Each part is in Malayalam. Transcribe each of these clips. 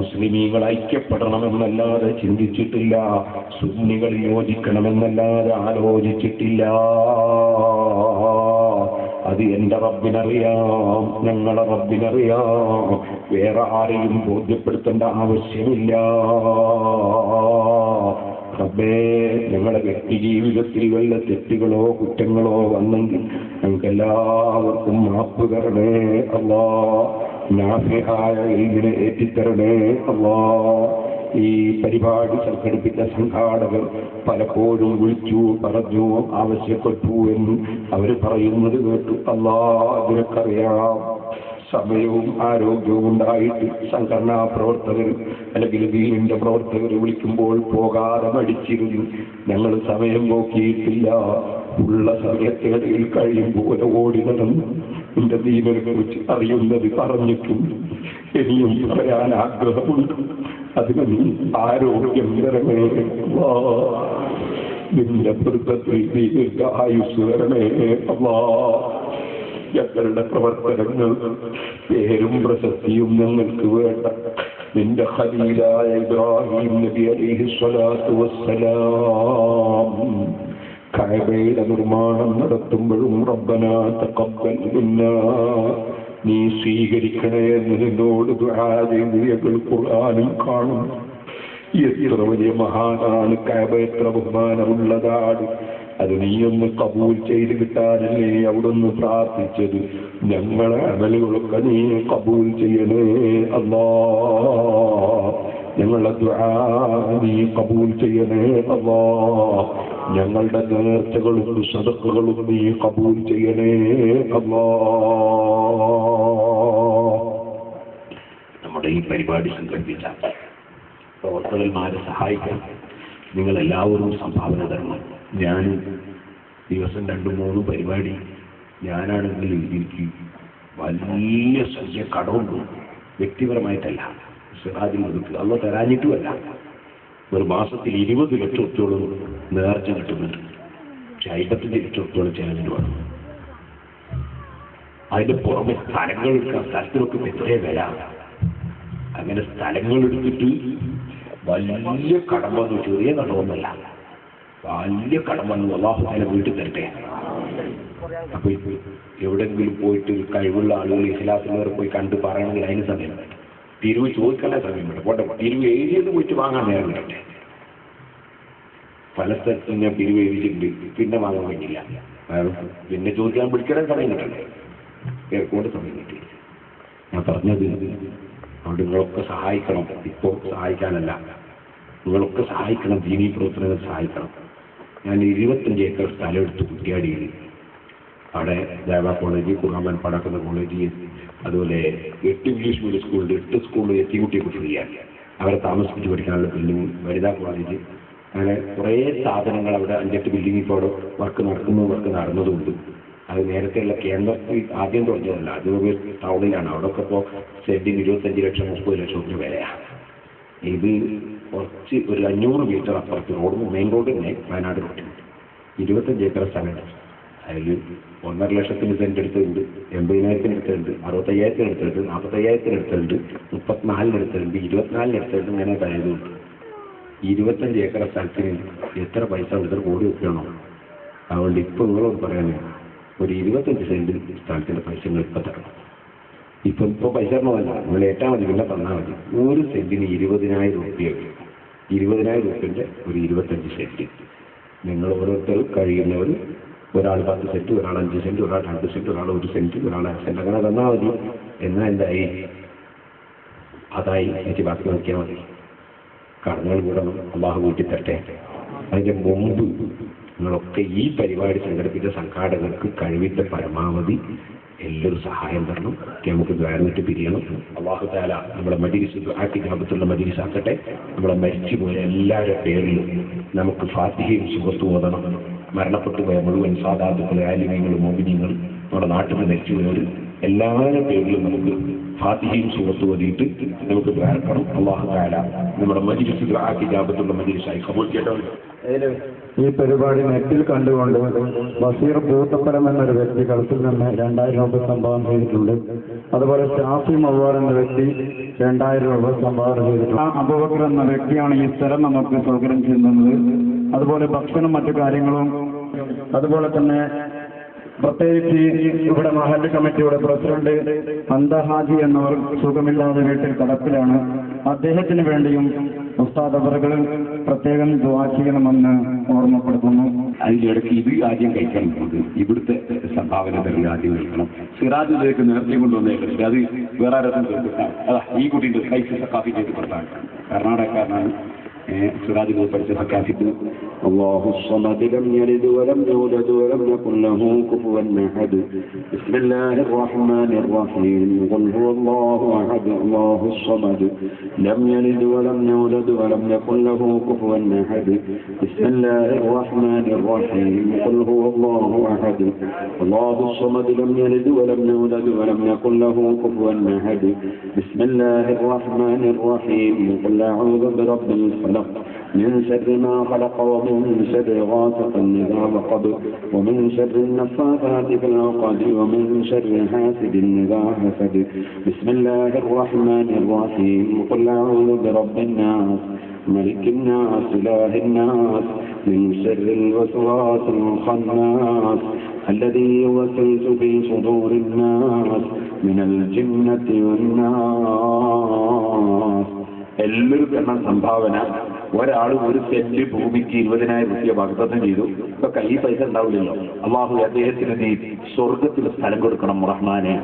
മുസ്ലിമീങ്ങൾ ഐക്യപ്പെടണമെന്നല്ലാതെ ചിന്തിച്ചിട്ടില്ല, സുന്നികൾ യോജിക്കണമെന്നല്ലാതെ ആലോചിച്ചിട്ടില്ല. അത് എന്റെ റബ്ബിനറിയാം, ഞങ്ങളെ റബ്ബിനറിയാം. വേറെ ആരെയും ബോധ്യപ്പെടുത്തേണ്ട ആവശ്യമില്ല. റബ്ബേ, ഞങ്ങളുടെ വ്യക്തി ജീവിതത്തിൽ വല്ല തെറ്റുകളോ കുറ്റങ്ങളോ വന്നെങ്കിൽ ഞങ്ങൾക്കെല്ലാവർക്കും മാപ്പ് തരണേ അല്ലാ. നാഫിഹായ ഇൽമിനെ ഏറ്റിത്തരണേ അല്ലാ. ഈ പരിപാടി സംഘടിപ്പിച്ച സംഘാടകർ പലപ്പോഴും വിളിച്ചു, പറഞ്ഞു, ആവശ്യപ്പെട്ടു എന്ന് അവർ പറയുന്നത് കേട്ടു. അല്ലാ, അതിനൊക്കറിയാം. സമയവും ആരോഗ്യവും ഉണ്ടായിട്ട് സംഘടനാ പ്രവർത്തകർ അല്ലെങ്കിൽ ദീനിന്റെ പ്രവർത്തകർ വിളിക്കുമ്പോൾ പോകാതെ മടിച്ചിരുന്നു. ഞങ്ങൾ സമയം നോക്കിയിട്ടില്ല. ഉള്ള സമയത്തിനിടയിൽ കഴിയും പോലെ ഓടി നടന്നു എന്റെ ദീനിനെ കുറിച്ച് അറിയുന്നത് പറഞ്ഞിട്ടുണ്ട്. ഇനിയും പറയാൻ ആഗ്രഹമുണ്ട്. അതിന് നീ ആരോഗ്യം തരണേ, നിന്റെ പൊരുത്തത്തിൽ ദീർഘായുസ് തരണേ അല്ലാ. ഞങ്ങളുടെ പ്രവർത്തനങ്ങൾ പേരും പ്രശസ്തിയും ഞങ്ങൾക്ക് വേണ്ട. നിന്റെ ഖലീലായ ഇബ്രാഹിം നബി അലൈഹിസ്സലാത്തു വസ്സലാം കഅബയുടെ നിർമ്മാണം നടത്തുമ്പോഴും റബ്ബനാ തഖബ്ബൽ മിന്നാ, നീ സ്വീകരിക്കണേ എന്ന് നിന്നോട് ദുആ ചെയ്ത് ഖുർആനിൽ കാണും. എത്ര വലിയ മഹാനാണ് കഅബ, എത്ര ബഹുമാനമുള്ളതാണ്. അത് നീയൊന്ന് കബൂൽ ചെയ്ത് കിട്ടാനല്ലേ അവിടുന്ന് പ്രാർത്ഥിച്ചത്. ഞങ്ങളെ അമലുകളൊക്കെ നീ കബൂൽ ചെയ്യണേ അല്ലാ. ഞങ്ങളുടെ ദുആ നീ കബൂൽ ചെയ്യണേ അല്ലാ. ഞങ്ങളുടെ നേർച്ചകളും സദഖകളും നീ കബൂൽ ചെയ്യണേ അല്ലാ. നമ്മുടെ ഈ പരിപാടി സംഘടിപ്പിച്ച പ്രവർത്തകന്മാരെ സഹായിക്കാൻ നിങ്ങളെല്ലാവരും സംഭാവന തരണം. ഞാൻ ദിവസം 2-3 പരിപാടി ഞാനാണെങ്കിൽ എനിക്ക് വലിയ സംഖ്യ കടമുണ്ട്. വ്യക്തിപരമായിട്ടല്ല, സിറാജിൽ ഒതുക്കുക അല്ല തരാഞ്ഞിട്ടുമല്ല. ഒരു മാസത്തിൽ 20 ലക്ഷം റുപ്യോളം നേർച്ച കിട്ടുന്നുണ്ട്. പക്ഷെ 55 ലക്ഷം റുപ്യോളം ചെലവിന് വേണം. അതിന്റെ പുറമെ സ്ഥലങ്ങൾ എടുക്കാം. സ്ഥലത്തിനൊക്കെ എത്രയേ വില. അങ്ങനെ സ്ഥലങ്ങൾ എടുത്തിട്ട് വലിയ കടം വന്നു. ചെറിയ കടമൊന്നുമല്ല, വലിയ കടം വന്നു. അല്ലാഹു തആല വീട്ടിൽ തരട്ടെ. അപ്പൊ എവിടെയെങ്കിലും പോയിട്ട് കഴിവുള്ള ആളുകൾ ഇഖ്ലാസുള്ളവർ പോയി കണ്ട് പറയണമെങ്കിൽ അതിന് സമയം വേണം. തിരിവ് ചോദിക്കേണ്ട സമയം വേണം. പോട്ടെ, തിരിവ് എഴുതിയത് പോയിട്ട് വാങ്ങാൻ നേരം കിട്ടട്ടെ. പല സ്ഥലത്തും ഞാൻ തിരിവ് എഴുതിയിട്ടുണ്ട്, പിന്നെ വാങ്ങാൻ കഴിഞ്ഞില്ല. പിന്നെ ചോദിക്കാൻ വിളിക്കാൻ സമയം കിട്ടണ്ടേ? കേൾക്കൊണ്ട് സമയം കിട്ടിയില്ല. ഞാൻ പറഞ്ഞത് അതുകൊണ്ട് നിങ്ങളൊക്കെ സഹായിക്കണം. ഇപ്പോൾ സഹായിക്കാനല്ല, നിങ്ങളൊക്കെ സഹായിക്കണം. ദീനീ പ്രവർത്തനങ്ങൾ സഹായിക്കണം. ഞാൻ 25 ഏക്കർ സ്ഥലം എടുത്ത് കുറ്റിയാടിയിൽ, അവിടെ ദേവ കോളേജ്, ഖുർആൻ പാടാക്കുന്ന കോളേജ്, അതുപോലെ 8 ഇംഗ്ലീഷ് മീഡിയം സ്കൂളുണ്ട്. 8 സ്കൂളിൽ എത്തിക്കുട്ടിയൊക്കെ ഫ്രീ ആണ്. അവരെ താമസിപ്പിച്ച് പഠിക്കാനുള്ള ബിൽഡിംഗ്, വനിതാ കോളേജ്, അങ്ങനെ കുറേ സ്ഥാപനങ്ങൾ അവിടെ 5-8 ബിൽഡിംഗ് ഇപ്പോൾ വർക്ക് നടന്നതുകൊണ്ട്. അത് നേരത്തെയുള്ള കേന്ദ്രത്തിൽ ആദ്യം തുടങ്ങിയതല്ല, അത് ടൗണിലാണ്. അവിടെയൊക്കെ ഇപ്പോൾ സെന്റിന് 25 ലക്ഷം 30 ലക്ഷം രൂപ വിലയാണ്. ഇത് കുറച്ച് ഒരു 500 മീറ്റർ അപ്പുറത്ത് റോഡ്, മെയിൻ റോഡ് തന്നെ, വയനാട് റോഡിന് 25 ഏക്കർ സ്ഥലമുണ്ട്. അതിൽ 1.5 ലക്ഷത്തിന് സെന്റ് എടുത്തിട്ടുണ്ട്, 80,000 എടുത്തിട്ടുണ്ട്, 65,000 എടുത്തിട്ടുണ്ട്, 45,000 എടുത്തിട്ടുണ്ട്, 34 എടുത്തിട്ടുണ്ട്, 24 എടുത്തിട്ടുണ്ട്. ഇങ്ങനെ കഴിയുന്നുണ്ട്. 25 ഏക്കർ സ്ഥലത്തിന് എത്ര പൈസ എടുത്തിട്ട് കോടി വെക്കണോ? അതുകൊണ്ട് ഇപ്പൊ നിങ്ങളോട് പറയാനേ, ഒരു 25 സെന്റ് സ്ഥലത്തിന്റെ പൈസ നിങ്ങൾ ഇപ്പൊ തരണം. ഇപ്പൊ പൈസ തരണമല്ല, നിങ്ങൾ ഏറ്റാൽ മതി, പിന്നെ തന്നാൽ മതി. 100 സെന്റിന് 20,000 രൂപ. 20,000 രൂപന്റെ ഒരു 25 സെന്റ് നിങ്ങൾ ഓരോരുത്തരും കഴിയുന്നവർ, ഒരാൾ 10 സെന്റ്, ഒരാൾ 5 സെന്റ്, ഒരാൾ 2 സെന്റ്, ഒരാൾ 1 സെന്റ്, ഒരാൾ 1 സെന്റ്, അങ്ങനെ തന്നാൽ മതി. എന്നാൽ എന്തായി? അതായി എനിക്ക് ബാക്കി നോക്കിയാൽ മതി. കടങ്ങൾ കൂടണം, അള്ളാഹു കൂട്ടി തരട്ടെ. അതിന്റെ മുമ്പ് നിങ്ങളൊക്കെ ഈ പരിപാടി സംഘടിപ്പിച്ച സംഘാടകർക്ക് കഴിവിന്റെ പരമാവധി എല്ലാവരും സഹായം തരണം. നമുക്ക് ദ്വാരന്നിട്ട് പിരിയണം. അല്ലാഹു തആല നമ്മളെ മജ്‌ലിസ് ആക്കിജാബത്തുള്ള മജ്‌ലിസ് ആക്കട്ടെ. നമ്മളെ മരിച്ചുപോയ എല്ലാവരുടെ പേരിലും നമുക്ക് ഫാത്തിഹയും സൂറത്തും ഓതണം. മരണപ്പെട്ടു പോയ മുഴുവൻ സാദാത്തുക്കളെ, ആലിമീങ്ങളും മോമിനീങ്ങളും നമ്മുടെ നാട്ടിൽ മരിച്ചുപോയവർ എല്ലാവരുടെ പേരിലും നമുക്ക് ഫാത്തിഹയും സൂറത്തും ഓതിയിട്ട് നമുക്ക് ദ്വാരക്കണം. അല്ലാഹു തആല നമ്മുടെ മജ്‌ലിസ് ആക്കിജാബത്തുള്ള മജ്‌ലിസായി ഖബൂൽ ചെയ്യട്ടെ. ഈ പരിപാടി നെറ്റിൽ കണ്ടുകൊണ്ട് ബഷീർ പൂത്തപ്പലം എന്നൊരു വ്യക്തി ഗൾഫിൽ നിന്ന് 2,000 രൂപ സംഭാവന ചെയ്തിട്ടുണ്ട്. അതുപോലെ ഷാഫി മവ്വാർ എന്ന വ്യക്തി 2000 രൂപ സംഭാവന ചെയ്തിട്ടുണ്ട്. അബൂബക്കർ എന്ന വ്യക്തിയാണ് ഈ സ്ഥലം നമുക്ക് സൗകര്യം ചെയ്യുന്നത്. അതുപോലെ ഭക്ഷണം മറ്റു കാര്യങ്ങളും അതുപോലെ തന്നെ പ്രത്യേകിച്ച് ഇവിടെ മഹല്ല് കമ്മിറ്റിയുടെ പ്രസിഡന്റ് അന്തഹാജി എന്നവർ സുഖമില്ലാതെ വീട്ടിൽ കിടപ്പിലാണ്. അദ്ദേഹത്തിന് വേണ്ടിയും ഉസ്താദ് അവറുകൾ പ്രത്യേകം ദുആ ചെയ്യണമെന്ന് ഓർമ്മപ്പെടുത്തുന്നു. അതിനിടയ്ക്ക് ഇത് ആദ്യം കഴിക്കണം. ഇവിടുത്തെ സംഭാവന തരുന്ന ആദ്യം കഴിക്കണം. സിറാജിലേക്ക് നേരത്തെ കൊണ്ടുവന്നേക്കുന്നത് അത് വേറെ ആരും തീർത്തിട്ടാണ്. അതാ ഈ കുട്ടീൻ്റെ കൈസ് സക്കാഫി ചെയ്ത് കൊടുത്താണ്. കർണാടകക്കാരനാണ്. സിറാജിൽ പഠിച്ച സക്കാഫിക്ക് الله الصمد لم يلد ولم يولد ولم يكن له كفوا أحد بسم الله الرحمن الرحيم قل هو الله أحد الله الصمد لم يلد ولم يولد ولم يكن له كفوا أحد بسم الله الرحمن الرحيم قل هو الله أحد الله الصمد لم يلد ولم يولد ولم يكن له كفوا أحد بسم الله الرحمن الرحيم قل أعوذ برب الفلق من شر ما خلق ومن شر غاسق إذا وقب ومن شر النفاثات في العقد ومن شر حاسد إذا حسد بسم الله الرحمن الرحيم قل أعوذ برب الناس ملك الناس إله الناس من شر الوسواس الخناس الذي يوسوس في صدور الناس من الجنة والناس. എല്ലാവരും എന്ന സംഭാവന ഒരാൾ ഒരു സെന്റ് ഭൂമിക്ക് 20,000 രൂപ വാഗ്ദത്തം ചെയ്തു. ഇപ്പൊ കയ്യിൽ പൈസ ഉണ്ടാവില്ലല്ലോ. അള്ളാഹു അദ്ദേഹത്തിന് നീ സ്വർഗത്തിൽ സ്ഥലം കൊടുക്കണം റഹ്മാനെ.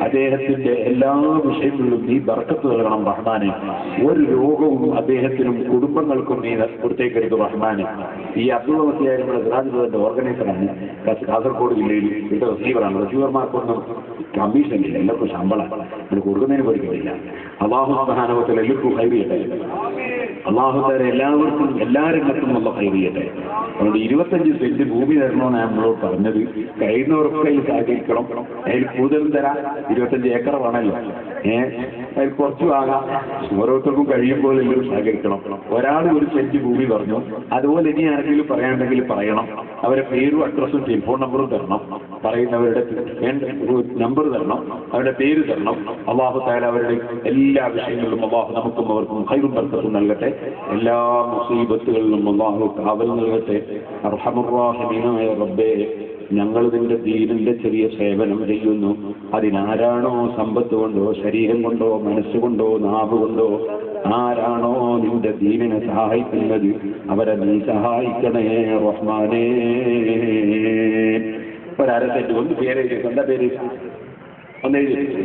അദ്ദേഹത്തിന്റെ എല്ലാ വിഷയങ്ങളിലും നീ ബർക്കത്ത് നൽകണം റഹ്മാനെ. ഒരു രോഗവും അദ്ദേഹത്തിനും കുടുംബങ്ങൾക്കും നീ കൊടുത്തേക്കരുത് റഹ്മാനെ. ഈ അബ്ദുൾ വസിയായ നമ്മുടെ സിറാജുദ്ദീന്റെ ഓർഗനൈസറാണ്. കാസർഗോഡ് ജില്ലയിൽ ഇവിടെ റിസീവറാണ്. റിസീവർമാർക്കൊന്നും കമ്മീഷൻ ഇല്ല, എല്ലാവർക്കും ശമ്പളം. നമ്മൾ കൊടുക്കുന്നതിന് പഠിക്കുന്നില്ല. അള്ളാഹു സുബ്ഹാനഹു എല്ലാവർക്കും ഹൈർ ചെയ്യട്ടെ. അള്ളാഹു തആല എല്ലാവർക്കും എല്ലാ രംഗത്തും ഉള്ള ഹൈർ ചെയ്യട്ടെ. അതുകൊണ്ട് 25 സെന്റ് ഭൂമി തരണമെന്ന് നമ്മളോട് പറഞ്ഞത്. കഴിയുന്നവർക്ക് അതിൽ സഹകരിക്കണം. അതിൽ കൂടുതലും തരാം. 25 ഏക്കർ വേണമല്ലോ. അതിൽ കുറച്ച് വാങ്ങാം. ഓരോരുത്തർക്കും കഴിയുമ്പോൾ എല്ലാവരും സഹകരിക്കണം. ഒരാൾ ഒരു സെന്റ് ഭൂമി പറഞ്ഞു. അതുപോലെ ഇനി ആരെങ്കിലും പറയാനുണ്ടെങ്കിൽ പറയണം. അവരുടെ പേരും അഡ്രസ്സും ടെലിഫോൺ നമ്പറും തരണം. പറയുന്നവരുടെ നമ്പർ തരണം, അവരുടെ പേര് തരണം. അള്ളാഹു തആല അവരുടെ എല്ലാ വിഷയങ്ങളിലും അള്ളാഹു നമുക്കും അവർക്കും ഖൈറും ബർക്കത്തും നൽകട്ടെ. എല്ലാ മുസീബത്തുകളിലും അള്ളാഹു കാവൽ നൽകട്ടെ. അർഹമർ റഹീമായ റബ്ബേ, ഞങ്ങൾ നിന്റെ ദീനിന്റെ ചെറിയ സേവനം ചെയ്യുന്നു. അതിനാരാണോ സമ്പത്ത് കൊണ്ടോ ശരീരം കൊണ്ടോ മനസ്സുകൊണ്ടോ നാവ് കൊണ്ടോ ആരാണോ നിന്റെ ദീനിനെ സഹായിക്കുന്നത് അവരെ നീ സഹായിക്കണേ റഹ്മാനേ. ഒരരസെന്റ് ഒന്ന് പേര് എന്താ പേര് ഒന്ന്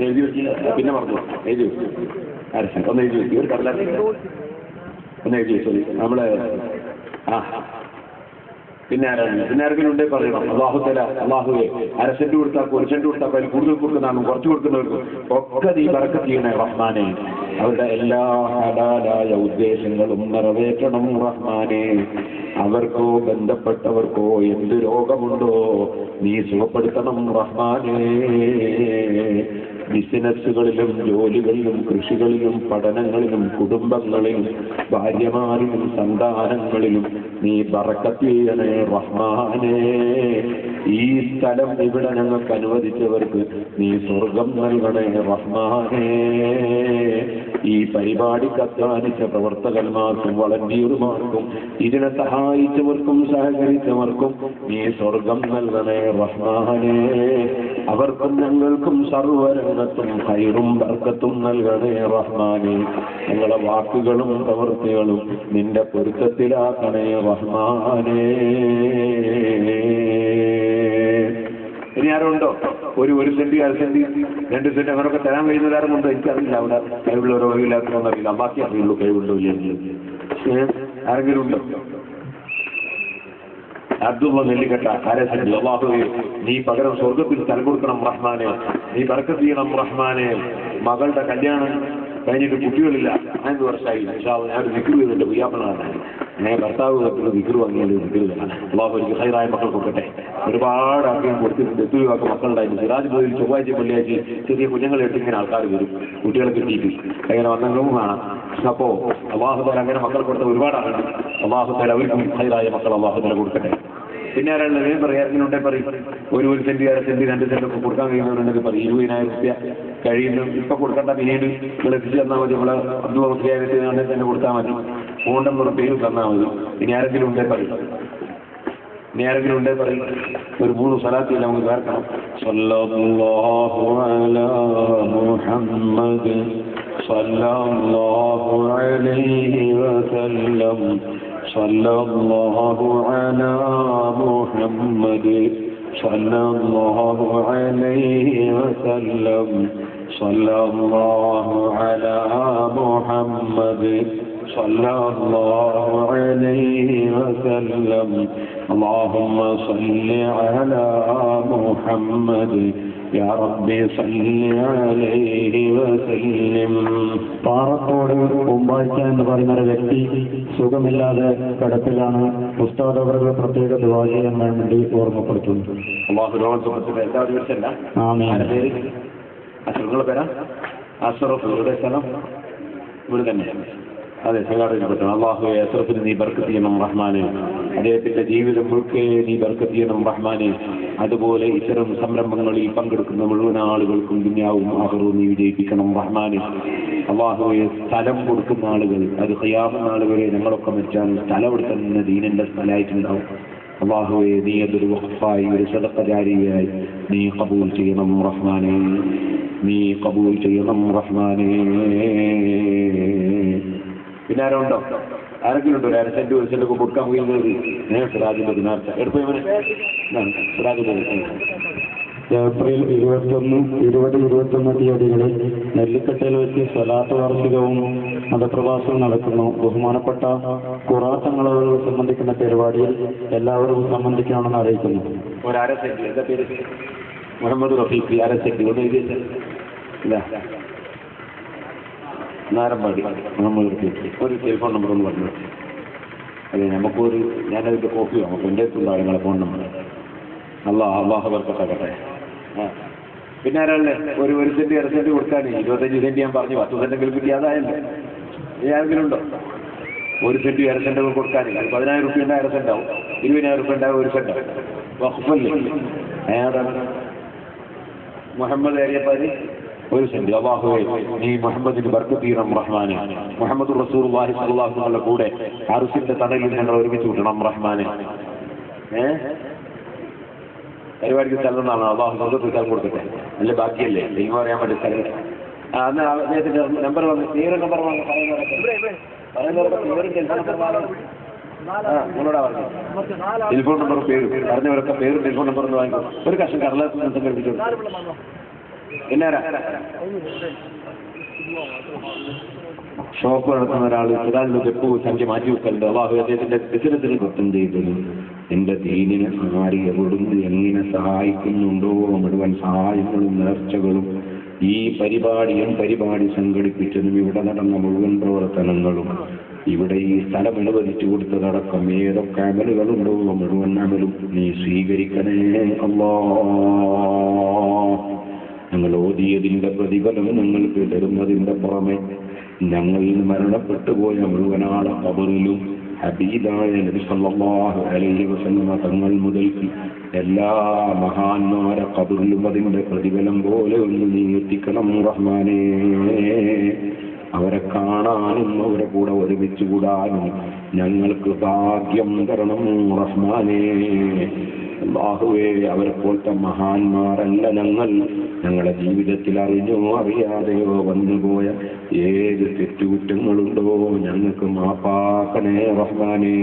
എഴുതി വെച്ചില്ല. പിന്നെ പറഞ്ഞു എഴുതി വെച്ചു. അരസെന്റ് ഒന്ന് എഴുതി വെച്ചു. ഒരു കടലാസ് ഒന്ന് എഴുതി വെച്ചു. നമ്മളെ പിന്നെ ആരെങ്കിലും ഉണ്ടേ പറയണം. അള്ളാഹു തആല അള്ളാഹുവേ 1/2 സെന്റ് കൊടുത്താൽ 1 സെന്റ് കൊടുത്താൽ അതിൽ കൂടുതൽ കൊടുക്കുന്നതാണ്, കുറച്ച് കൊടുക്കുന്നവർക്കും ഒക്കെ നീ ബർക്കത്ത് ചെയ്യണേ റഹ്മാനെ. അവരുടെ എല്ലാ ഹലാലായ ഉദ്ദേശങ്ങളും നിറവേറ്റണം റഹ്മാനെ. അവർക്കോ ബന്ധപ്പെട്ടവർക്കോ എന്ത് രോഗമുണ്ടോ നീ സുഖപ്പെടുത്തണം റഹ്മാനെ. ബിസിനസ്സുകളിലും ജോലികളിലും കൃഷികളിലും പഠനങ്ങളിലും കുടുംബങ്ങളിലും ഭാര്യമാരിലും സന്താനങ്ങളിലും നീ ബറക്കത്ത് ചെയ്യണേ റഹ്മാനേ. ഈ സ്ഥലം ഇവിടെ ഞങ്ങൾക്ക് അനുവദിച്ചവർക്ക് നീ സ്വർഗം നൽകണേ റഹ്മാനേ. ഈ പരിപാടിക്ക് അധ്വാനിച്ച പ്രവർത്തകന്മാർക്കും വളണ്ടിയർമാർക്കും ഇതിനെ സഹായിച്ചവർക്കും സഹകരിച്ചവർക്കും നീ സ്വർഗം നൽകണേ റഹ്മാനേ. അവർക്കും ഞങ്ങൾക്കും സർവ്വരംഗത്തും ഖൈറും ബർക്കത്തും നൽകണേ റഹ്മാനേ. ഞങ്ങളെ വാക്കുകളും പ്രവൃത്തികളും നിന്റെ പൊരുത്തത്തിലാക്കണേ റഹ്മാനേ. ഇനി ആരുണ്ടോ? ഒരു സെന്റ് 1/2 സെന്റ് 2 സെന്റ് അങ്ങനെയൊക്കെ തരാൻ കഴിയുന്ന ആരുമുണ്ടോ? എനിക്കറിയില്ല. അവിടെ കഴിവുള്ളവരോ കഴിവില്ലാത്തവരൊന്നറിയില്ല. ബാക്കി അറിയുള്ളൂ കഴിവുണ്ടോ ഇല്ലെങ്കിൽ. ആരെങ്കിലും ഉണ്ടോ? അബ്ദുള്ള നെല്ലിക്കട്ട 1/2 സെന്റ്. അല്ലാഹുവേ നീ പകരം സ്വർഗത്തിൽ സ്ഥലം കൊടുക്കണം റഹ്മാനെ. നീ ബർക്കത്ത് ചെയ്യണം റഹ്മാനെ. മകളുടെ കല്യാണം കഴിഞ്ഞിട്ട് കുട്ടികളില്ല, 5 വർഷമായി. ഞാനൊരു വിക്രു ചെയ്തിട്ടുണ്ട്. പുയ്യാപ്പനാണ് ഭർത്താവ് വിക്രു വാങ്ങിയത്. വിക്രുതാണ്. അള്ളാഹു എനിക്ക് ഹൈറായ മക്കൾ കൊടുക്കട്ടെ. ഒരുപാട് ആഗ്രഹം കൊടുത്തിട്ടുണ്ട്. എത്രയൊക്കെ മക്കളുണ്ടായിരുന്നു. സിറാജ് പോയി ചൊവ്വാഴ്ച വെള്ളിയാഴ്ച ചെറിയ കുഞ്ഞുങ്ങളായിട്ട് ഇങ്ങനെ ആൾക്കാർ വരും. കുട്ടികളെ കിട്ടിയിട്ട് അങ്ങനെ വന്നെങ്കിലും കാണാം. അപ്പോ അള്ളാഹു തആല അങ്ങനെ മക്കൾ കൊടുത്ത ഒരുപാട് ആളുണ്ട്. അള്ളാഹു തആല അവർക്കും ഹൈറായ മക്കൾ അള്ളാഹു തആല കൊടുക്കട്ടെ. പിന്നെ ആരാളുള്ളത് പറയാറുണ്ടേ പറയും ഒരു സെന്റ് 2 സെന്റ് 2 സെന്റൊക്കെ കൊടുക്കാൻ കഴിയുന്നവരുണ്ടെങ്കിൽ പറയും 20,000 രൂപ കഴിയുന്നു ഇപ്പൊ കൊടുക്കേണ്ട പിന്നീട് നിങ്ങൾ എത്തിച്ചു തന്നാൽ മതി. നമ്മളെ അബ്ദുൾ തന്നെ കൊടുത്താൽ മതി. ഫോൺ നമ്പർ പേര് തന്നാൽ മതി. ഇനി ആരെങ്കിലും ഉണ്ടേ പറയും ഒരു 3 സ്വലാത്തിൽ നമുക്ക് കേൾക്കണം. സല്ലല്ലാഹു അലാ മുഹമ്മദ് സല്ലല്ലാഹു അലൈഹി വസല്ലം സല്ലല്ലാഹു അലാ മുഹമ്മദ് സല്ലല്ലാഹു അലൈഹി വസല്ലം സല്ലല്ലാഹു അലാ മുഹമ്മദ് സല്ലല്ലാഹു അലൈഹി വസല്ലം اللهم صل على محمد يا ربي صل عليه وسلم. പാറത്തോട് ഉമ്പാഴ്ച എന്ന് പറയുന്ന ഒരു വ്യക്തി സുഖമില്ലാതെ കിടപ്പിലാണ്. ഉസ്താദ് അവർക്ക് പ്രത്യേക ദുആ ചെയ്യാൻ വേണ്ടി ഓർമ്മപ്പെടുത്തുന്നു. അല്ലാഹു രോഗസുഖത്തിന്റെ എല്ലാവരും വിളിച്ചല്ല. ആമീൻ. നിങ്ങളുടെ പേരാ അസ്റഫ്? ഇവിടെ സ്ഥലം ഇവിടെ തന്നെ. അതെ, സംഘാടകപ്പെട്ടു. അള്ളാഹുവെ അസ്റഫിന് നീ ബർക്കത്ത് ചെയ്യണം റഹ്മാനെ. അദ്ദേഹത്തിന്റെ ജീവിതം മുഴുക്കെ നീ ബർക്കത്ത് ചെയ്യണം റഹ്മാനെ. അതുപോലെ ഇത്തരം സംരംഭങ്ങളിൽ പങ്കെടുക്കുന്ന മുഴുവൻ ആളുകൾക്കും ദുനിയാവും ആഖിറവും നീ വിജയിപ്പിക്കണം റഹ്മാനെ. അള്ളാഹുവെ സ്ഥലം കൊടുക്കുന്ന ആളുകൾ, അത് ഖിയാമത്ത് നാൾ വരെ ഞങ്ങളൊക്കെ മരിച്ചാൽ സ്ഥലം എടുക്കുന്ന ദീനിന്റെ സ്ഥലമായിട്ടുണ്ടാവും. അള്ളാഹുവെ നീ അതൊരു വഖഫായി ഒരു സദഖ ജാരിയയായി നീ ഖബൂൽ ചെയ്യണം റഹ്മാനെ. നീ ഖബൂൽ ചെയ്യണം റഹ്മാനെ. പിന്നെ ആരുണ്ടോ? ആരെങ്കിലും ഉണ്ടോ? 2 സെന്റ് 1 സെന്റ് ഒക്കെ കൊടുക്കാൻ പോയിരുന്നത് സിറാജിന്റെ ദിനാർച്ച എടുപ്പോ സിറാജിന്റെ ഏപ്രിൽ 21, 20, 21 തീയതികളിൽ നെല്ലിക്കട്ടയിൽ വെച്ച് സ്വലാത്ത് വാർഷികവും മതപ്രഭാഷവും നടക്കുന്നു. ബഹുമാനപ്പെട്ട ഖുറാത്തങ്ങളോട് സംബന്ധിക്കുന്ന പരിപാടിയിൽ എല്ലാവരും സംബന്ധിക്കണമെന്ന് അറിയിക്കുന്നു. ഒരു 1/2 സെന്റ് എന്താ പേര്? മുഹമ്മദ് റഫീഖ് 1/2 സെന്റ് ഒന്ന് എഴുതിയില്ല. നാരമ്പാടി മുഹമ്മദ് റഫീഖ്. ഒരു ടെലിഫോൺ നമ്പർ ഒന്ന് പറഞ്ഞു. അതെ, നമുക്കൊരു ഞാനതിൻ്റെ കോപ്പി വാങ്ങും. എൻ്റെ അടുത്തുള്ള നിങ്ങളെ ഫോൺ നമ്പർ. അള്ളാഹു ബർക്കത്താകട്ടെ. പിന്നെ ആരാളെ ഒരു സെന്റ് 2 സെന്റ് കൊടുക്കാൻ 25 സെന്റ് ഞാൻ പറഞ്ഞു. 10 സെന്റെങ്കിലും കിട്ടി അതായല്ലേ. ആരെങ്കിലും ഉണ്ടോ? 1 സെന്റ് 2 സെന്റൊക്കെ കൊടുക്കാൻ 10,000 രൂപ 1/2 സെന്റാവും. 20,000 രൂപ ഉണ്ടാവും 1 സെന്റാവും. വഖഫല്ലേ? ഏതാണ്? മുഹമ്മദ് ഏരിയപ്പാര് 1 സെന്റ്. അല്ലാഹുവേ നീ മുഹമ്മദിന് ബർക്കത്ത് ചെയ്യണം റഹ്മാനെ. മുഹമ്മദ് റസൂലുള്ളാഹി സ്വല്ലല്ലാഹു അലൈഹി വസല്ലം കൂടെ അർശിന്റെ തണലിൽ ഞങ്ങൾ ഒരുമിച്ച് കൂട്ടണം റഹ്മാനെ. പരിപാടിക്ക് സ്ഥലം എന്നാണ്. അള്ളാഹു സ്ഥലം കൊടുക്കട്ടെ. അല്ലെ ബാക്കിയല്ലേ ദൈവം അറിയാൻ വേണ്ടി സ്ഥലം. അന്ന് അദ്ദേഹത്തിന്റെ നമ്പർ വന്ന് പേര് നമ്പർ വാങ്ങി നിങ്ങളോടാ പറഞ്ഞു. ടെലിഫോൺ നമ്പർ പേര് പറഞ്ഞവരൊക്കെ പേരും ടെലിഫോൺ നമ്പർ ഒന്ന് വാങ്ങിക്കും. ഒരു കഷ്ണം കടലാസ് സംഘടിപ്പിച്ചു. എന്നാരാ ഷോപ്പ് നടത്തുന്ന ഒരാൾ സിറാജിലൊക്കെ എപ്പോൾ സംഖ്യ മാറ്റി വെക്കലുണ്ട്. അള്ളാഹു അദ്ദേഹത്തിന്റെ ബിസിനസ്സിന് കൃത്യം ചെയ്തത് എന്റെ ദീനിനെ ആര് എവിടുന്ന് എങ്ങനെ സഹായിക്കുന്നുണ്ടോ മുഴുവൻ സഹായങ്ങളും നേർച്ചകളും ഈ പരിപാടി സംഘടിപ്പിച്ചതും ഇവിടെ നടന്ന മുഴുവൻ പ്രവർത്തനങ്ങളും ഇവിടെ ഈ സ്ഥലം അനുവദിച്ചു കൊടുത്തതടക്കം ഏതൊക്കെ അമലുകളുണ്ടോ മുഴുവൻ അമലും നീ സ്വീകരിക്കണേ അല്ലാഹ്. ഞങ്ങൾ ഓതിയതിന്റെ പ്രതിഫലം ഞങ്ങൾക്ക് തരുന്നതിന്റെ പുറമെ ഞങ്ങളിൽ മരണപ്പെട്ടു പോയ മുഴുവനാളെ ഖബറിലും ഹബീബായ നബി സല്ലല്ലാഹു അലൈഹി വസല്ലം തങ്ങൾ മുതൽ എല്ലാ മഹാന്മാരെ ഖബറിലും അതിന്റെ പ്രതിഫലം പോലെ ഒന്ന് നീ എത്തിക്കണം റഹ്മാനേ. അവരെ കാണാനും അവരെ കൂടെ ഒരുമിച്ച് കൂടാനും ഞങ്ങൾക്ക് ഭാഗ്യം തരണം റഹ്മാനേ. അല്ലാഹുവേ അവരെ പോലത്തെ മഹാന്മാരല്ല ഞങ്ങളുടെ ജീവിതത്തിൽ അറിഞ്ഞോ അറിയാതെയോ വന്നുപോയ ഏത് തെറ്റുകുറ്റങ്ങളുണ്ടോ ഞങ്ങൾക്ക് മാപ്പാക്കണേ റഹ്മാനേ.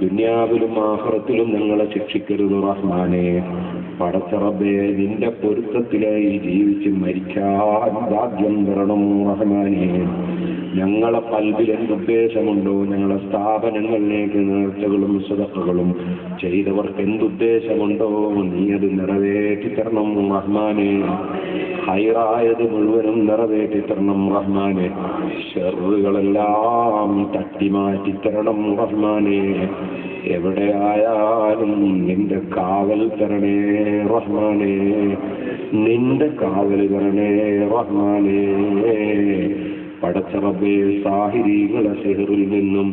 ദുനിയാവിലും ആഖിറത്തിലും ഞങ്ങളെ ശിക്ഷിക്കരുത് റഹ്മാനേ. പടച്ച റബ്ബേ നിന്റെ പൊരുത്തത്തിലായി ജീവിച്ച് മരിക്കാൻ ഭാഗ്യം തരണം റഹ്മാനേ. ഞങ്ങളെ ഖൽബിൽ എന്തുദ്ദേശമുണ്ടോ ഞങ്ങളെ സ്ഥാപനങ്ങളിലേക്ക് നേർച്ചകളും സദഖകളും ചെയ്തവർക്ക് എന്തുദ്ദേശമുണ്ടോ നീ അത് നിറവേറ്റി തരണം റഹ്മാനേ. ഖൈറായത് മുഴുവനും നിറവേറ്റി തരണം റഹ്മാനേ. ഷർറുകളെല്ലാം തട്ടിമാറ്റി തരണം റഹ്മാനേ. എവിടെയായാലും നിന്റെ കാവൽ തരണേ റഹ്മാനേ. നിന്റെ കാവൽ തരണേ റഹ്മാനേ. പടച്ച റബ്ബേ സാഹിരീകളെ സിഹറിൽ നിന്നും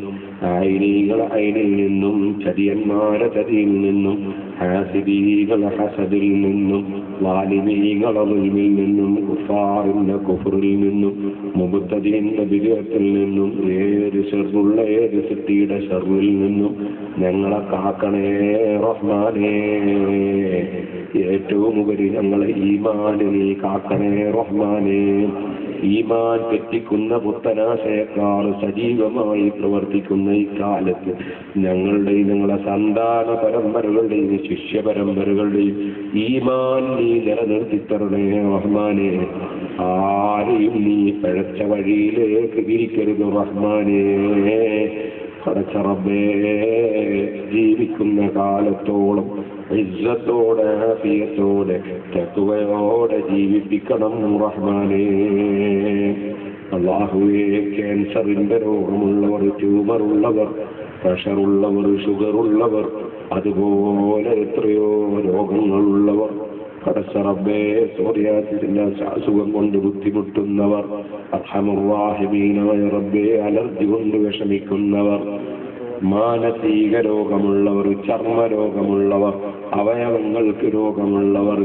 ആയിനീകളെ ഐനിൽ നിന്നും ചതിയന്മാരെ ചതിയിൽ നിന്നും ഹാസിദീകളെ ഹസദിൽ നിന്നും വാലിമീകളെ ദുൽമിൽ നിന്നും കുഫാറിന്റെ കുഫറിൽ നിന്നും മുബത്തദീന്റെ ബിദ്അത്തിൽ നിന്നും ഏത് ഷർറുള്ള ഏത് സിട്ടിയുടെ ഷർറിൽ നിന്നും ഞങ്ങളെ കാക്കണേ റഹ്മാനേ. ഏറ്റവും ഉപരി ഞങ്ങളെ ഈമാനിൽ നീ കാക്കണേ റഹ്മാനേ. ഈമാൻ തെറ്റിക്കുന്ന പുത്തനാശയക്കാർ സജീവമായി പ്രവർത്തിക്കുന്ന ഈ കാലത്ത് ഞങ്ങളുടെ സന്താന പരമ്പരകളുടെയും ശിഷ്യ പരമ്പരകളുടെയും ഈമാൻ നീ നിലനിർത്തിത്തരണേ റഹ്മാനേ. ആരെയും നീ പഴച്ച വഴിയിലേക്ക് തിരിക്കരുത് റഹ്മാനേ. പടച്ച റബ്ബേ, ജീവിക്കുന്ന കാലത്തോളം ഇസ്സത്തോടെ ആഫിയത്തോടെ തഖ്വയോടെ ജീവിപ്പിക്കണം റഹ്മാനേ. അല്ലാഹുവേ, ക്യാൻസറിന്റെ രോഗമുള്ളവർ, ട്യൂമറുള്ളവർ, പ്രഷറുള്ളവർ, ഷുഗറുള്ളവർ, അതുപോലെ എത്രയോ രോഗങ്ങളുള്ളവർ, പടച്ച റബ്ബേ സോറിയാസിന്റെ അസുഖം കൊണ്ട് ബുദ്ധിമുട്ടുന്നവർ, അർഹമുർ റഹീമീനായ റബ്ബേ അലർജി കൊണ്ട് വിഷമിക്കുന്നവർ, മാനസിക രോഗമുള്ളവർ, ചർമ്മരോഗമുള്ളവർ, അവയവങ്ങൾക്ക് രോഗമുള്ളവർ,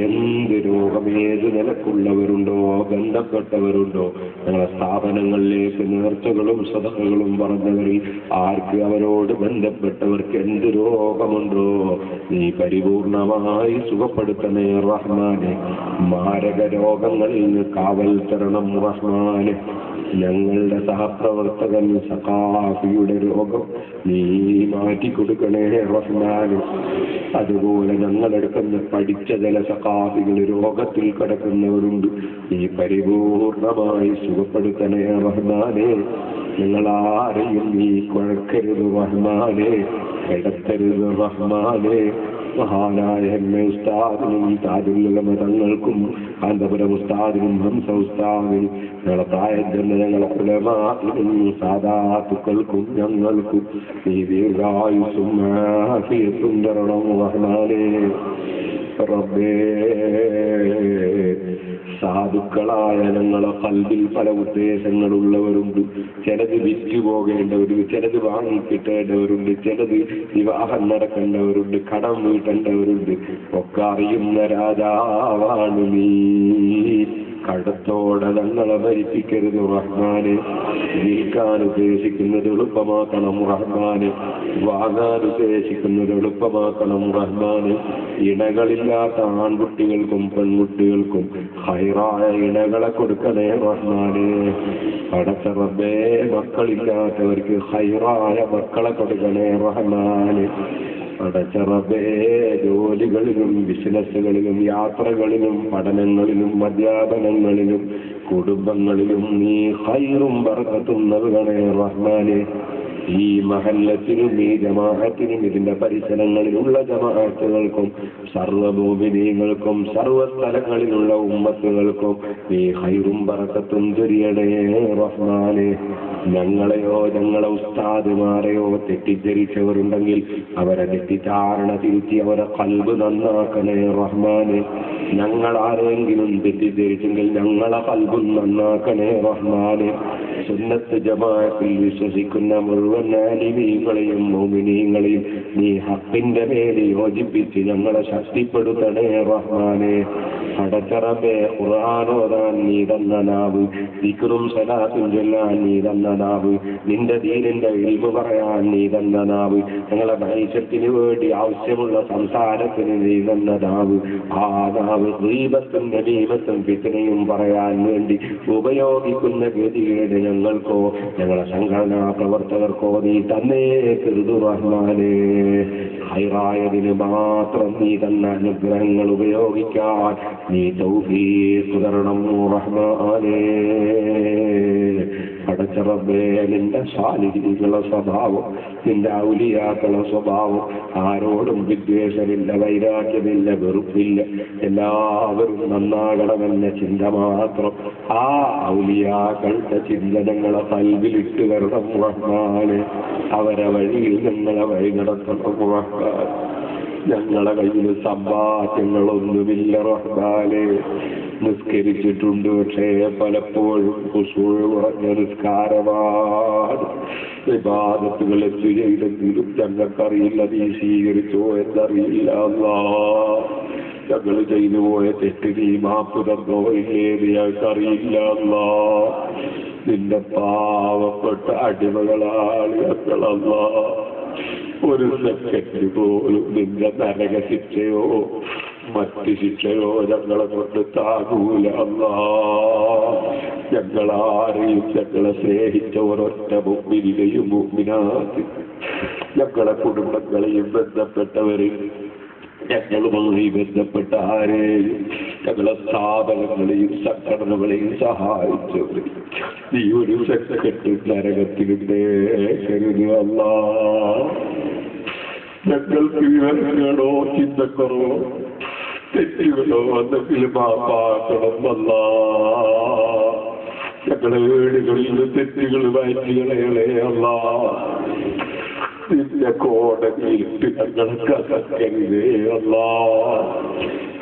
എന്ത് രോഗം ഏത് നിലക്കുള്ളവരുണ്ടോ ബന്ധപ്പെട്ടവരുണ്ടോ ഞങ്ങളെ സ്ഥാപനങ്ങളിലേക്ക് നേർച്ചകളും സദഖകളും പറഞ്ഞവരിൽ ആർക്ക് അവരോട് ബന്ധപ്പെട്ടവർക്ക് എന്ത് രോഗമുണ്ടോ നീ പരിപൂർണമായി സുഖപ്പെടുത്തണേ റഹ്മാനെ. മാരക രോഗങ്ങളിൽ നിന്ന് കാവൽ തരണം റഹ്മാനെ. ഞങ്ങളുടെ സഹപ്രവർത്തകൻ സഖാഫിയുടെ രോഗം നീ മാറ്റിക്കൊടുക്കണേ റഹ്മാനെ. അതുപോലെ ഞങ്ങളെടുക്കുന്ന പഠിച്ച ചില സഖാഫികൾ രോഗത്തിൽ കിടക്കുന്നവരുണ്ട്, നീ പരിപൂർണമായി സുഖപ്പെടുത്തണേ റഹ്മാനെ. ഞങ്ങളാരെയും നീ കുഴക്കരുത് റഹ്മാനെ, കിടത്തരുത് റഹ്മാനെ. മഹാനായ എന്നെ ഉസ്താദിനും താജുൽ തങ്ങൾക്കും കാന്തപുരം ഉസ്താദിനും ഹംസ ഉസ്താദിനും ഞങ്ങളെ പ്രായജന ഞങ്ങളെ ഉലമാഇനും സാദാത്തുക്കൾക്കും ഞങ്ങൾക്കും നീ ദീർഘായുസ്സും ആഫിയത്തും തരണം റഹ്മാനേ. റബ്ബേ, സാധുക്കളായ ഞങ്ങളെ ഖൽബിൽ പല ഉദ്ദേശങ്ങളുള്ളവരുണ്ട്. ചിലത് വിറ്റു പോകേണ്ടവരുണ്ട്, ചിലത് വാങ്ങിക്കിട്ടേണ്ടവരുണ്ട്, ചിലത് വിവാഹം നടക്കേണ്ടവരുണ്ട്, കടം വീട്ടേണ്ടവരുണ്ട്. ഒക്കെ അറിയുന്ന രാജാവാണ് നീ. കടത്തോടെ ഞങ്ങളെ ഭരിപ്പിക്കരുത് റഹ്മാനെ. വിൽക്കാൻ ഉദ്ദേശിക്കുന്നത് എളുപ്പമാക്കണം റഹ്മാനെ, വാങ്ങാൻ ഉദ്ദേശിക്കുന്നത് എളുപ്പമാക്കണം റഹ്മാനെ. ഇണകളില്ലാത്ത ആൺകുട്ടികൾക്കും പെൺകുട്ടികൾക്കും ഹൈറായ ഇണകളെ കൊടുക്കണേ റഹ്മാനെ. പടച്ച റബ്ബേ, മക്കളില്ലാത്തവർക്ക് ഹൈറായ മക്കളെ കൊടുക്കണേ റഹ്മാനെ. പടച്ച റബ്ബേ, ജോലികളിലും ബിസിനസ്സുകളിലും യാത്രകളിലും പഠനങ്ങളിലും അധ്യാപനങ്ങളിലും കുടുംബങ്ങളിലും നീ ഹൈറും ബർക്കത്തും നൽകണേ റഹ്മാനെ. ഈ മഹല്ലത്തിനും ഈ ജമാഅത്തിനും ഇതിന്റെ പരിസരങ്ങളിലുള്ള ജമാഅത്തുകൾക്കും സർവ്വ മുഅ്മിനീങ്ങൾക്കും സർവ്വസ്ഥലങ്ങളിലുള്ള ഉമ്മത്തുകൾക്കും നീ ഹൈറും ബർക്കത്തും ചൊരിയണേ റഹ്മാനെ. ഞങ്ങളെയോ ഞങ്ങളെ ഉസ്താദുമാരെയോ തെറ്റിദ്ധരിച്ചവരുണ്ടെങ്കിൽ അവരെ തെറ്റിദ്ധാരണ തിരുത്തി അവരെ ഖൽബ് നന്നാക്കണേ റഹ്മാനെ. ഞങ്ങളാരെങ്കിലും തെറ്റിദ്ധരിച്ചെങ്കിൽ ഞങ്ങളെ ഖൽബും നന്നാക്കണേ റഹ്മാനെ. സുന്നത്ത് ജമാഅത്തിൽ വിശ്വസിക്കുന്ന മുഴുവൻ ആലിമീങ്ങളെയും മുഅ്മിനീങ്ങളെയും നീ ഹഖിന്റെ മേലെ യോജിപ്പിച്ച് ഞങ്ങളെ ശക്തിപ്പെടുത്തണേ റഹ്മാനെ. പടച്ച റബ്ബേ, ഖുർആൻ ഓതാൻ നീ തന്ന നാവ്, ദിക്റും സലാത്തും ചൊല്ലാൻ നീ തന്ന നാവ്, നിന്റെ ദീനിന്റെ ഇൽമു പറയാൻ നീ തന്ന നാവ്, ഞങ്ങളെ മനുഷ്യത്തിന് വേണ്ടി ആവശ്യമുള്ള സംസാരത്തിന് നീ തന്ന നാവ്, ആ നാവ് ഗീബത്തും നമീമത്തും ഫിത്നയും പറയാൻ വേണ്ടി ഉപയോഗിക്കുന്ന ഗതികേട് ഞങ്ങൾക്കോ ഞങ്ങളെ സംഘടനാ പ്രവർത്തകർക്കോ നീ തന്നേ കരുതു റഹ്മാനെ. ഹൈറായതിന് മാത്രം നീ തന്ന അനുഗ്രഹങ്ങൾ ഉപയോഗിക്കാൻ നീ തൗഫീഖ് തരണം റഹ്മാനേ. പടച്ച റബ്ബേ, നിന്റെ സാലിഹികളുടെ സ്വഭാവം, നിന്റെ ഔലിയാക്കളുടെ സ്വഭാവം ആരോടും വിദ്വേഷമില്ല, വൈരാഗ്യമില്ല, വെറുപ്പില്ല. എല്ലാവരും നന്നാകണമെന്ന ചിന്ത മാത്രം. ആ ഔലിയാക്കളുടെ ചിന്തനങ്ങളെ കൽവിലിട്ട് വരണം റഹ്മാനെ. അവരെ വഴിയിൽ നിങ്ങളെ വഴി നടത്തണം റഹ്മാൻ. ഞങ്ങളെ കയ്യിൽ സമ്പാദ്യങ്ങളൊന്നുമില്ല റഹ്മാനെ. നിസ്കരിച്ചിട്ടുണ്ട്, പക്ഷേ പലപ്പോഴും ഖുശൂഅ് കുറഞ്ഞ നിസ്കാരമാണ്. ഇബാദത്തുകൾ എന്തു ചെയ്തെങ്കിലും ഞങ്ങൾക്കറിയില്ല, നീ സ്വീകരിച്ചോ എന്നറിയില്ല അല്ലാഹ്. ഞങ്ങൾ ചെയ്തു പോയ തെറ്റ് നീ മാപ്പ് തന്നോ ഇല്ലേന്ന് ഞങ്ങൾക്കറിയില്ല അല്ലാഹ്. നിന്റെ പാവപ്പെട്ട അടിമകളാണ് ഞങ്ങളല്ലാഹ്. ഒരു സെക്കൻഡ് പോലും നിന്റെ നരക ശിക്ഷയോ മറ്റ് ശിക്ഷയോ ഞങ്ങളെ കൊണ്ട് താങ്ങൂല അല്ലാഹ്. ഞങ്ങളാരെയും ഞങ്ങളെ സ്നേഹിച്ച ഒരൊറ്റ മുഅ്മിനെയും മുഅ്മിനാത്ത് ഞങ്ങളെ കുടുംബങ്ങളെയും ബന്ധപ്പെട്ടവരെയും ഞങ്ങളുമായി ബന്ധപ്പെട്ട ആരെയും ഞങ്ങളെ സ്ഥാപനങ്ങളെയും സംഘടനകളെയും സഹായിച്ചവർ നീ ഒരു സെക്കൻഡ് നരകത്തിലുണ്ടേക്കരുത് അല്ലാഹ്. ഞങ്ങൾക്ക് വിവരങ്ങളോ ചിന്തക്കറോ തെറ്റുകളോ എന്തെങ്കിലും മാപ്പാക്കണം അല്ലാഹ്. ഞങ്ങളെ വീടുകളിൽ തെറ്റുകൾ മാറ്റികളെ അല്ലാഹ്. നിന്റെ കോടതിയിട്ട് ഞങ്ങളെ കസക്കരുതേ അല്ലാഹ്.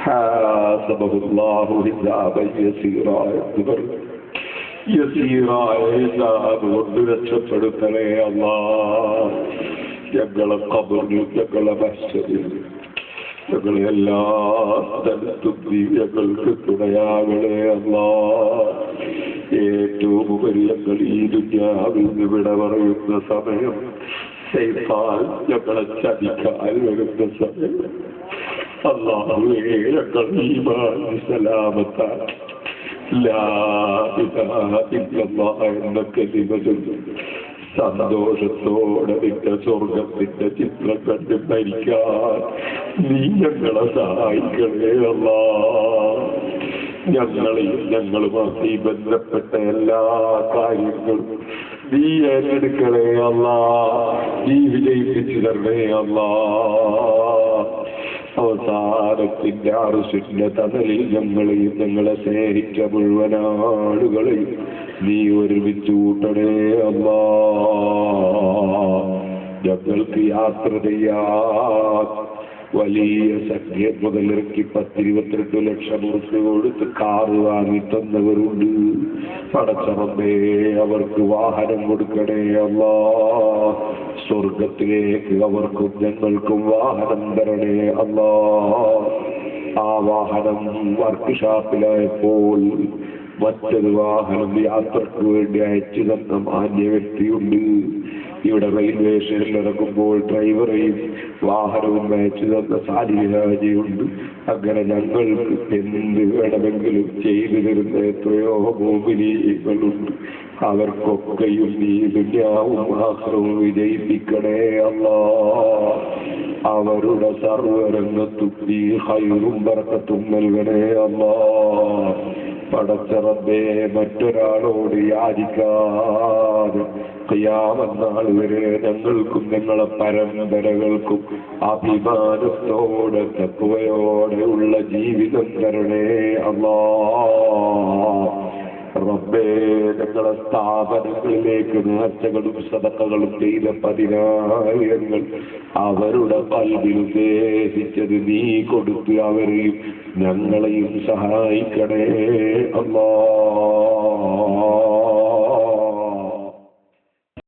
ഹാസബഹുല്ലാഹു ഹിസാബൻ യസീറാ എന്ന് പറഞ്ഞു. യസീറായ ഹിസാബ് കൊണ്ട് രക്ഷപ്പെടുത്തണേ അല്ലാഹ്. ഞങ്ങളെ ഖബറിൽ ഞങ്ങളെ മഹ്ശറിൽ ഞങ്ങളെ എല്ലാ സ്ഥലത്തും നീ ഞങ്ങൾക്ക് തുണയാകണേ അല്ലാഹ്. ഏറ്റവും ഉപരി ഞങ്ങൾ ഈ ദുനിയാവിൽ നിന്ന് വിട പറയുന്ന സമയം ശൈത്താൻ ഞങ്ങളെ ചതിക്കാൻ വരുന്ന സമയം അല്ലാഹുവേ ഞങ്ങൾ ഈമാൻ സലാമത്താക്കി ലാ ഇലാഹ ഇല്ലല്ലാഹ് എന്ന കലിമ ചൊല്ലി സന്തോഷത്തോടെ നിന്റെ സ്വർഗത്തിന്റെ ചിത്രം കണ്ട് മരിക്കാൻ നീ ഞങ്ങളെ സഹായിക്കണേ അല്ലാഹ്. ഞങ്ങളെയും ഞങ്ങളുമായി ബന്ധപ്പെട്ട എല്ലാ കാര്യങ്ങളും നീ ഏറ്റെടുക്കണേ അല്ലാഹ്. നീ വിജയിപ്പിച്ചു തരണേ അല്ലാഹ്. അവസാനത്തിന്റെ അർശിന്റെ തണലിൽ ഞങ്ങളെയും ഞങ്ങളെ സ്നേഹിച്ച മുഴുവൻ ആളുകളെയും നീ ഒരുമിച്ച് കൂട്ടണേ അല്ലാഹ്. ഞങ്ങൾക്ക് യാത്ര ചെയ്യാൻ വലിയ സംഖ്യ മുതലിറക്കി 10-22 ലക്ഷം ഉറുപ്പിക കൊടുത്ത് കാറ് വാങ്ങി തന്നവരുണ്ട്. പടച്ചറബേ അവർക്ക് വാഹനം കൊടുക്കണേ അല്ലാഹ്. സ്വർഗത്തിലേക്ക് അവർക്കും ഞങ്ങൾക്കും വാഹനം തരണേ അല്ലാഹ്. ആ വാഹനം വർക്ക് ഷാപ്പിലായപ്പോൾ മറ്റൊരു വാഹനം യാത്രക്ക് വേണ്ടി അയച്ചു തന്ന മാന്യ വ്യക്തിയുണ്ട്. ഇവിടെ റെയിൽവേ സ്റ്റേഷനിൽ ഇറങ്ങുമ്പോൾ ഡ്രൈവറെയും വാഹനവും അയച്ചു തന്ന സാലിഹാജിയുണ്ട്. അങ്ങനെ ഞങ്ങൾക്ക് എന്ത് വേണമെങ്കിലും ചെയ്തു തരുന്ന എത്രയോ മുഅ്മിനീങ്ങളുണ്ട്. അവർക്കൊക്കെയും നീ ദുനിയാവും ആഖിറവും വിജയിപ്പിക്കണേ അല്ലാഹ്. അവരുടെ സർവ്വരംഗത്തും നീ ഖൈറും ബറക്കത്തും നൽകണേ അല്ലാഹ്. പടച്ചറബേ മറ്റൊരാളോട് യാചിക്കാതെ ഖിയാമത്ത് നാൾ വരെ ഞങ്ങൾക്കും ഞങ്ങളെ പരമ്പരകൾക്കും അഭിമാനത്തോടെ തഖ്വയോടെ ഉള്ള ജീവിതം തരണേ അല്ലാഹ്. റബ്ബേ ഞങ്ങളെ സ്ഥാപനങ്ങളിലേക്ക് നേർച്ചകളും സദഖകളും ചെയ്ത 10,000 അവരുടെ ഖൽബിൽ ഉദ്ദേശിച്ചത് നീ കൊടുത്ത് അവരെയും ഞങ്ങളെയും സഹായിക്കണേ അല്ലാഹ്.